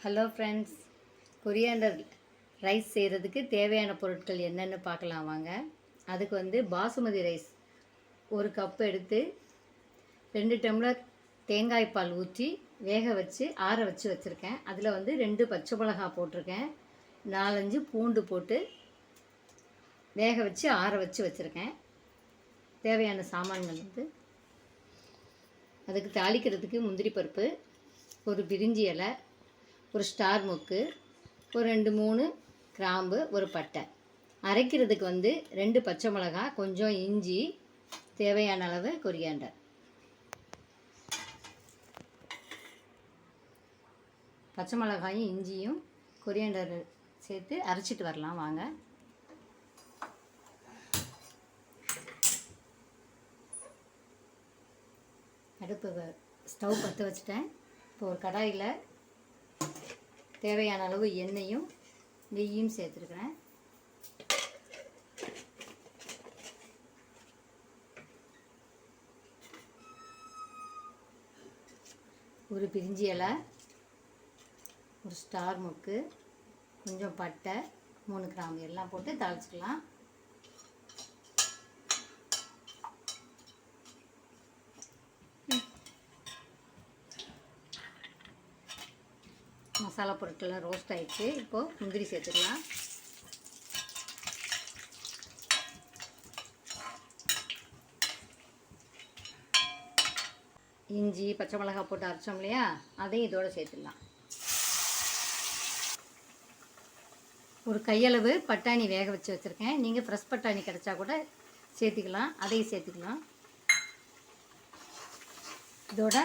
Hello friends, coriander rice செய்கிறதுக்கு தேவையான பொருட்கள் என்னென்னு பார்க்கலாம் வாங்க. அதுக்கு பாசுமதி ரைஸ் 1 கப் எடுத்து 2 டம்ளர் தேங்காய் பால் ஊற்றி வேக வச்சு ஆற வச்சு வச்சுருக்கேன். அதில் 2 பச்சை மிளகாய் போட்டிருக்கேன், 4-5 பூண்டு போட்டு வேக வச்சு ஆற வச்சு வச்சுருக்கேன். தேவையான சாமான்கள் அதுக்கு தாளிக்கிறதுக்கு முந்திரி பருப்பு, ஒரு பிரிஞ்சி இலை, ஒரு ஸ்டார் மொக்கு, ஒரு 2-3 கிராம்பு, ஒரு பட்டை. அரைக்கிறதுக்கு 2 பச்சை மிளகாய், கொஞ்சம் இஞ்சி, தேவையான அளவு கொரியாண்டர். பச்சை மிளகாயும் இஞ்சியும் கொரியாண்டர் சேர்த்து அரைச்சிட்டு வரலாம் வாங்க. ஸ்டவ் பற்ற வச்சுட்டேன். இப்போ ஒரு கடாயில் தேவையான அளவு எண்ணெயும் நெய்யும் சேர்த்துருக்கிறேன். ஒரு பிரிஞ்சி இலை, ஒரு ஸ்டார் மொக்கு, கொஞ்சம் பட்டை, 3 கிராம்பு எல்லாம் போட்டு தாளிச்சிக்கலாம். மசாலா பொருட்கள்லாம் ரோஸ்ட் ஆகிடுச்சு. இப்போது முந்திரி சேர்த்துக்கலாம். இஞ்சி பச்சை மிளகாய் போட்டு அரைச்சோம் இல்லையா, அதையும் இதோடு சேர்த்துடலாம். ஒரு கையளவு பட்டாணி வேக வச்சு வச்சுருக்கேன். நீங்கள் ஃப்ரெஷ் பட்டாணி கிடச்சா கூட சேர்த்துக்கலாம், அதையும் சேர்த்துக்கலாம். இதோட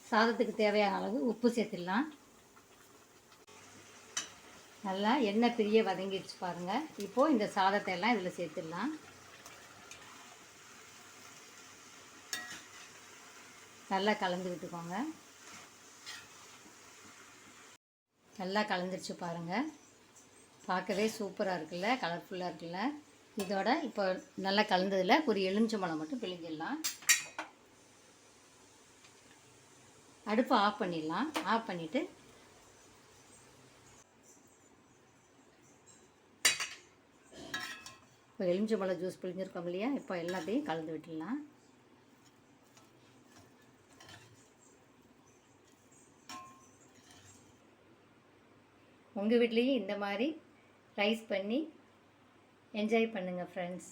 சாதத்துக்கு தேவையான அளவு உப்பு சேர்த்துடலாம். நல்லா எண்ணெய் பிரிய வதங்கிடுச்சு பாருங்கள். இப்போது இந்த சாதத்தை எல்லாம் இதில் சேர்த்துடலாம். நல்லா கலந்து விட்டுக்கோங்க. நல்லா கலந்துருச்சு பாருங்கள். பார்க்கவே சூப்பராக இருக்குல்ல, கலர்ஃபுல்லாக இருக்குல்ல. இதோட இப்போ நல்லா கலந்ததில் ஒரு எலுமிச்சம்பழம் மட்டும் பிழிஞ்சிடலாம். அடுப்பு ஆஃப் பண்ணிடலாம். ஆஃப் பண்ணிவிட்டு இப்போ எலுமிச்சம்பழம் ஜூஸ் பிழிஞ்சிருக்கோம் இல்லையா, இப்போ எல்லாத்தையும் கலந்து விட்டுடலாம். உங்கள் வீட்லேயும் இந்த மாதிரி ரைஸ் பண்ணி என்ஜாய் பண்ணுங்கள் ஃப்ரெண்ட்ஸ்.